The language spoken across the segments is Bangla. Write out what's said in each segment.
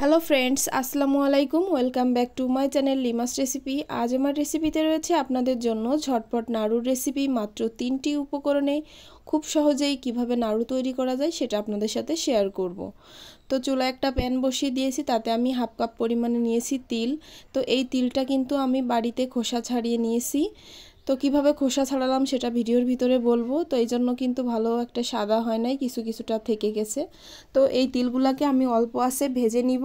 হ্যালো ফ্রেন্ডস, আসসালামু আলাইকুম। Welcome back to my channel Lima's recipe. আজ আমার রেসিপিতে রয়েছে আপনাদের জন্য ঝটপট নাড়ুর রেসিপি। মাত্র 3টি উপকরণে খুব সহজেই কিভাবে নাড়ু তৈরি করা যায় সেটা আপনাদের সাথে শেয়ার করব। তো চুলায় একটা প্যান বসিয়ে দিয়েছি, তাতে আমি হাফ কাপ পরিমাণে নিয়েছি তিল। তো এই তিলটা কিন্তু আমি বাড়িতে খোসা ছাড়িয়ে নিয়েছি। তো কিভাবে খোসা ছাড়ালাম সেটা ভিডিওর ভিতরে বলবো। তো এই জন্য কিন্তু ভালো একটা সাদা হয় নাই, কিছুটা থেকে গেছে। তো এই তিলগুলাকে আমি অল্প আঁচে ভেজে নিব,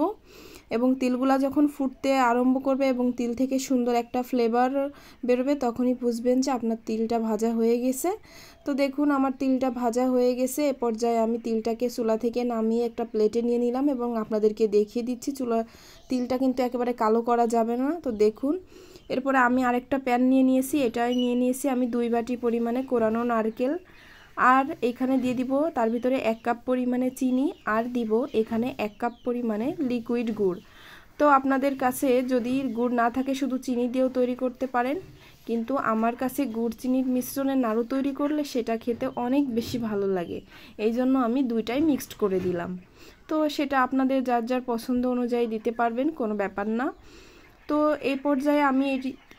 এবং তিলগুলা যখন ফুটতে আরম্ভ করবে এবং তিল থেকে সুন্দর একটা ফ্লেভার বেরোবে, তখনই বুঝবেন যে আপনার তিলটা ভাজা হয়ে গেছে। তো দেখুন আমার তিলটা ভাজা হয়ে গেছে। এ পর্যায়ে আমি তিলটাকে চুলা থেকে নামিয়ে একটা প্লেটে নিয়ে নিলাম এবং আপনাদেরকে দেখিয়ে দিচ্ছি। তিলটা কিন্তু একেবারে কালো করা যাবে না। তো দেখুন, এরপরে আমি আরেকটা প্যান নিয়ে নিয়েছি। এটাই নিয়ে নিয়েছি আমি 2 বাটি পরিমাণে কোরানো নারকেল, আর এখানে দিয়ে দিব তার ভিতরে 1 কাপ পরিমাণে চিনি, আর দিব এখানে 1 কাপ পরিমাণে লিকুইড গুড়। তো আপনাদের কাছে যদি গুড় না থাকে শুধু চিনি দিয়েও তৈরি করতে পারেন, কিন্তু আমার কাছে গুড় চিনির মিশ্রণে নাড়ু তৈরি করলে সেটা খেতে অনেক বেশি ভালো লাগে। এই জন্য আমি দুইটাই মিক্সড করে দিলাম। তো সেটা আপনাদের যার যার পছন্দ অনুযায়ী দিতে পারবেন, কোনো ব্যাপার না। তো এই পর্যায়ে আমি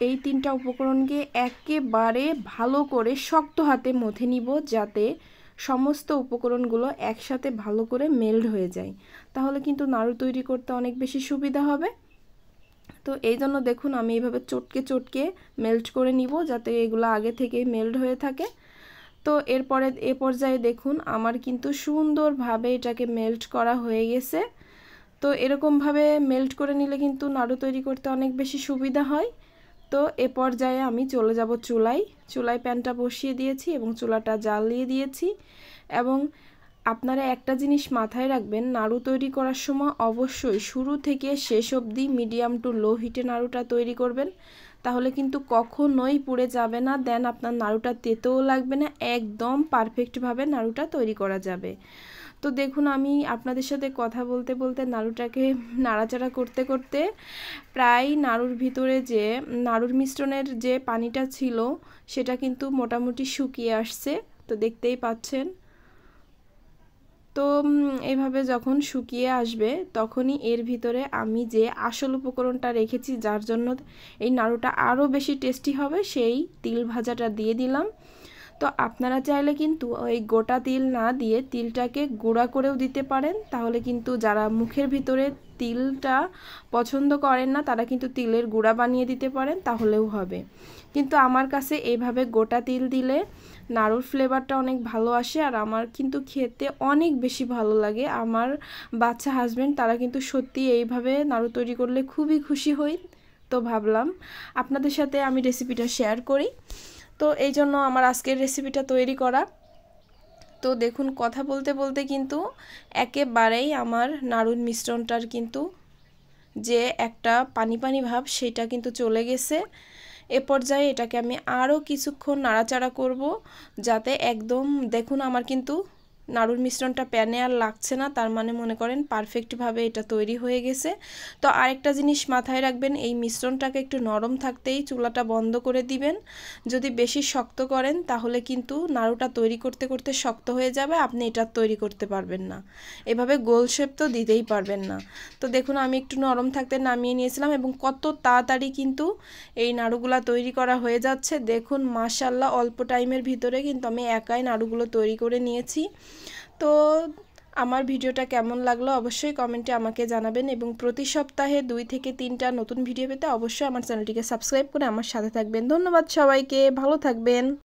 এই 3টা উপকরণকে একেবারে ভালো করে শক্ত হাতে মথে নিব, যাতে সমস্ত উপকরণগুলো একসাথে ভালো করে মেল্ট হয়ে যায়। তাহলে কিন্তু নাড়ু তৈরি করতে অনেক বেশি সুবিধা হবে। তো এই জন্য দেখুন আমি এইভাবে চটকে চটকে মেল্ট করে নিব, যাতে এগুলো আগে থেকেই মেল্ট হয়ে থাকে। তো এরপরে এ পর্যায়ে দেখুন আমার কিন্তু সুন্দরভাবে এটাকে মেল্ট করা হয়ে গেছে। তো এরকমভাবে মেল্ট করে নিলে কিন্তু নাড়ু তৈরি করতে অনেক বেশি সুবিধা হয়। তো এ পর্যায়ে আমি চলে যাব চুলায় প্যানটা বসিয়ে দিয়েছি এবং চুলাটা জ্বালিয়ে দিয়েছি। এবং আপনারা একটা জিনিস মাথায় রাখবেন, নাড়ু তৈরি করার সময় অবশ্যই শুরু থেকে শেষ অবধি মিডিয়াম টু লো হিটে নাড়ুটা তৈরি করবেন, তাহলে কিন্তু কখনোই পুড়ে যাবে না। দেন আপনার নাড়ুটা তেতেও লাগবে না, একদম পারফেক্টভাবে নাড়ুটা তৈরি করা যাবে। তো দেখুন আমি আপনাদের সাথে কথা বলতে বলতে নাড়ুটাকে নাড়াচাড়া করতে করতে প্রায় নাড়ুর ভিতরে যে নাড়ুর মিশ্রণের যে পানিটা ছিল সেটা কিন্তু মোটামুটি শুকিয়ে আসছে। তো দেখতেই পাচ্ছেন। তো এইভাবে যখন শুকিয়ে আসবে তখনই এর ভিতরে আমি যে আসল উপকরণটা রেখেছি, যার জন্য এই নাড়ুটা আরও বেশি টেস্টি হবে, সেই তিল ভাজাটা দিয়ে দিলাম। তো আপনারা চাইলে কিন্তু ওই গোটা তিল না দিয়ে তিলটাকে গুঁড়া করেও দিতে পারেন, তাহলে কিন্তু যারা মুখের ভিতরে তিলটা পছন্দ করেন না তারা কিন্তু তিলের গুঁড়া বানিয়ে দিতে পারেন, তাহলেও হবে। কিন্তু আমার কাছে এইভাবে গোটা তিল দিলে নাড়ুর ফ্লেভারটা অনেক ভালো আসে, আর আমার কিন্তু খেতে অনেক বেশি ভালো লাগে। আমার বাচ্চা হাজব্যান্ড তারা কিন্তু সত্যি এইভাবে নাড়ু তৈরি করলে খুবই খুশি হই। তো ভাবলাম আপনাদের সাথে আমি রেসিপিটা শেয়ার করি। তো এই জন্য আমার আজকের রেসিপিটা তৈরি করা। তো দেখুন কথা বলতে বলতে কিন্তু একেবারেই আমার নাড়ুর মিশ্রণটার কিন্তু যে একটা পানি পানি ভাব সেটা কিন্তু চলে গেছে। এ পর্যায়ে এটাকে আমি আরও কিছুক্ষণ নাড়াচাড়া করব, যাতে একদম দেখুন আমার কিন্তু নাড়ুর মিশ্রণটা প্যানে আর লাগছে না, তার মানে মনে করেন পারফেক্টভাবে এটা তৈরি হয়ে গেছে। তো আরেকটা জিনিস মাথায় রাখবেন, এই মিশ্রণটাকে একটু নরম থাকতেই চুলাটা বন্ধ করে দিবেন। যদি বেশি শক্ত করেন তাহলে কিন্তু নাড়ুটা তৈরি করতে করতে শক্ত হয়ে যাবে, আপনি এটা তৈরি করতে পারবেন না, এভাবে গোল শেপ তো দিতেই পারবেন না। তো দেখুন আমি একটু নরম থাকতে নামিয়ে নিয়েছিলাম এবং কত তাড়াতাড়ি কিন্তু এই নাড়ুগুলো তৈরি করা হয়ে যাচ্ছে। দেখুন মাশাআল্লাহ, অল্প টাইমের ভিতরে কিন্তু আমি একাই নাড়ুগুলো তৈরি করে নিয়েছি। তো আমার ভিডিওটা কেমন লাগলো অবশ্যই কমেন্টে আমাকে জানাবেন, এবং প্রতি সপ্তাহে 2 থেকে 3টা নতুন ভিডিও পেতে অবশ্যই আমার চ্যানেলটিকে সাবস্ক্রাইব করে আমার সাথে থাকবেন। ধন্যবাদ সবাইকে, ভালো থাকবেন।